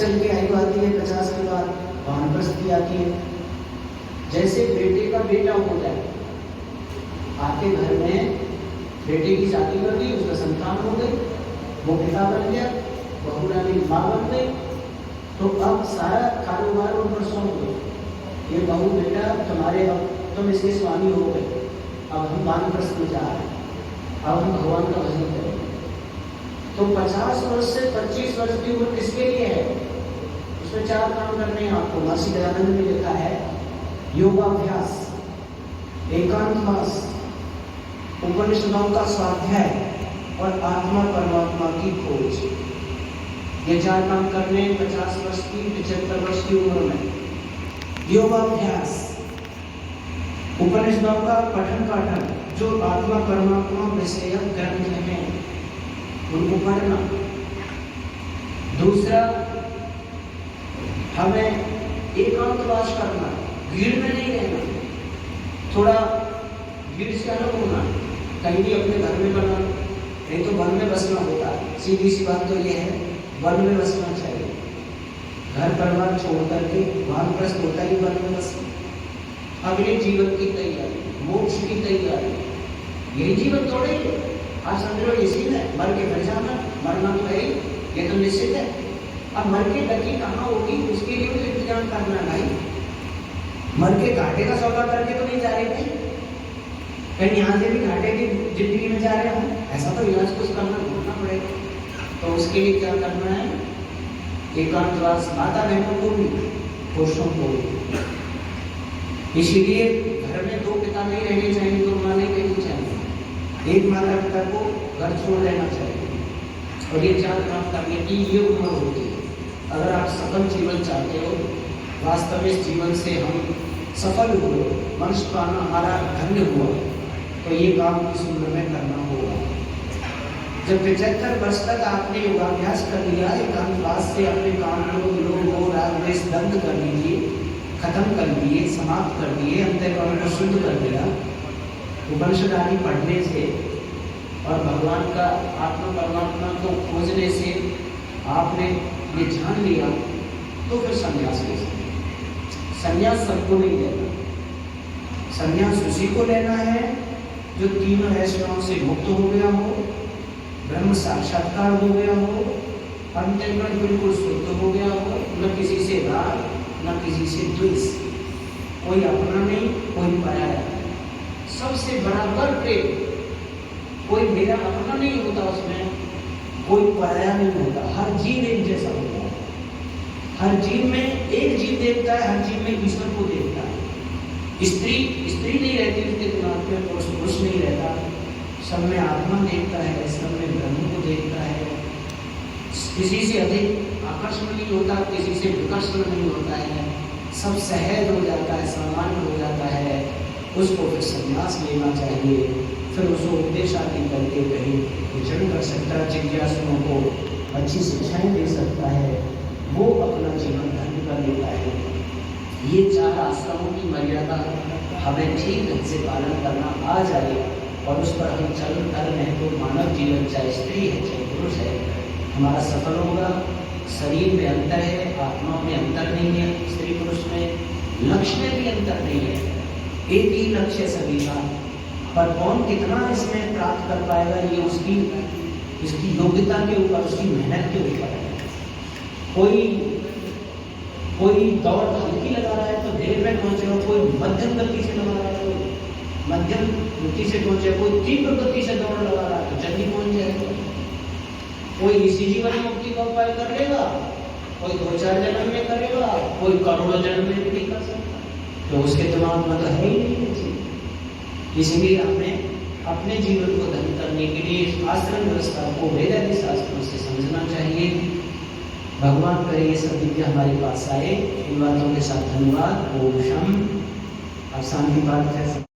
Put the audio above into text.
चल के आयु आती है 50 के बाद वानप्रस्थी आती है। जैसे बेटे का बेटा हो जाए, आपके घर में बेटे की शादी कर दी, उसका संतान हो गई, वो पिता बन गया, बहू रानी माँ बन गई, तो अब सारा कारोबार उन पर सौंप दो। ये बहू बेटा तुम्हारे, अब तुम इसके स्वामी हो गए, अब हम वानप्रस्थ में जा रहे हैं, अब हम भगवान का भजन करेंगे। तो 50 वर्ष से 25 वर्ष की उम्र किसके लिए है? उसमें 4 काम करने हैं आपको। महर्षि दयानंद ने लिखा है, योगाभ्यास, एकांतवास, उपनिषदों का स्वाध्याय और आत्मा परमात्मा की खोज। ये 4 काम करने 50 वर्ष की 75 वर्ष की उम्र में। योगाभ्यास, उपनिषदों का पठन पाठन, जो आत्मा परमात्मा विषयक ग्रंथ हैं उनको पढ़ना। दूसरा, हमें एकांतवास करना, भीड़ में नहीं रहना, थोड़ा भीड़ से अलग होना, कहीं भी अपने घर में करना, नहीं तो वन में बसना होता है। सीधी सी बात तो यह है, वन में बसना चाहिए। घर परिवार छोड़ करके वानप्रस्थ होता ही वन में बसना। अगले जीवन की तैयारी, मोक्ष की तैयारी, यही जीवन थोड़े ही। आज समझ लो इसी में मर के घर जाना, मरना तो है ही, ये तो निश्चित है। अब मर के गति कहाँ होगी उसके लिए तो इंतजाम करना है भाई। मर के घाटे का सौदा करके तो नहीं जा रहे थे, कहीं यहाँ से भी घाटे की जिंदगी में जा रहे हो, ऐसा तो इलाज कुछ करना ढूंढना पड़ेगा। तो उसके लिए क्या करना है? एकांतवास, माता बहनों को भी, पुरुषों को भी। इसीलिए घर में 2 पिता नहीं रहने चाहिए, 2 माँ नहीं रहनी चाहिए, एक माता पिता को घर छोड़ देना चाहिए। और ये 4 काम करने की ये उम्र होती है। अगर आप सफल जीवन चाहते हो, वास्तव में इस जीवन से हम सफल हुए, मनुष्य पाना हमारा धन्य हुआ, तो ये काम इस उम्र में करना होगा। जब 75 वर्ष तक आपने योगाभ्यास कर लिया, एकांतवास से अपने काम को, लोग राग द्वेष बंद कर लीजिए, खत्म कर दिए, समाप्त कर दिए, अंतःकरण को शुद्ध कर दिया, उपनिषद आदि पढ़ने से और भगवान का आत्मा परमात्मा को खोजने से आपने ये जान लिया, तो फिर संन्यास ले सकते। संन्यास सबको नहीं लेना। संन्यास उसी को लेना है जो तीनों ऐश्वर्यों से मुक्त हो गया हो, ब्रह्म साक्षात्कार हो गया हो, अंतःकरण बिल्कुल शुद्ध हो गया हो, न किसी से राग, न किसी से द्वेष, कोई अपना नहीं, कोई पराया। सबसे बराबर प्रेम, कोई मेरा अपना नहीं होता, उसमें कोई पराया नहीं होता, हर जीव एक जैसा होता है। हर जीव में एक जीव देखता है, हर जीव में ईश्वर को देखता है। स्त्री नहीं रहती उसके दिमाग में, पुरुष नहीं रहता, सब में आत्मा देखता है, सब में ब्रह्म को देखता है। किसी से अधिक आकर्षण नहीं होता, किसी से विकर्षण नहीं होता है, सब सहज हो जाता है, सामान्य हो जाता है। उसको फिर संन्यास लेना चाहिए, फिर उसको उपदेश आदि करके कहीं विचरण कर सकता है, जिज्ञासुओं को अच्छी शिक्षाएं दे सकता है, वो अपना जीवन धन्य कर लेता है। ये 4 आश्रमों की मर्यादा हमें ठीक ढंग से पालन करना आ जाए और उस पर हम चल कर रहे तो मानव जीवन, चाहे स्त्री है चाहे पुरुष है, हमारा सफल होगा। शरीर में अंतर है, आत्मा में अंतर नहीं है, स्त्री पुरुष में लक्ष्य में भी अंतर नहीं है, एक ही लक्ष्य सभी का। पर कौन कितना इसमें प्राप्त कर पाएगा, ये उसकी योग्यता के ऊपर, उसकी मेहनत के ऊपर है। कोई दौड़ हल्की लगा रहा है तो देर में पहुंचेगा, कोई मध्यम गति से लगा रहा है तो मध्यम गति से पहुंचेगा, कोई तीव्र गति से दौड़ लगा रहा है तो जल्दी पहुंच जाएगा। कोई इसी जीवन मुक्ति का उपाय कर लेगा, कोई 2-4 जन्म में करेगा, कोई करोड़ों जन्म में भी नहीं कर सकता, तो उसके दिमाग में तो है ही नहीं। इसलिए हमें अपने जीवन को धन्य करने के लिए इस आश्रम व्यवस्था को वेद आदि शास्त्रों से समझना चाहिए। भगवान करे ये सब विद्या हमारे पास आए। इन बातों के साथ धन्यवाद। ओम शम। अब शांति पाठ है।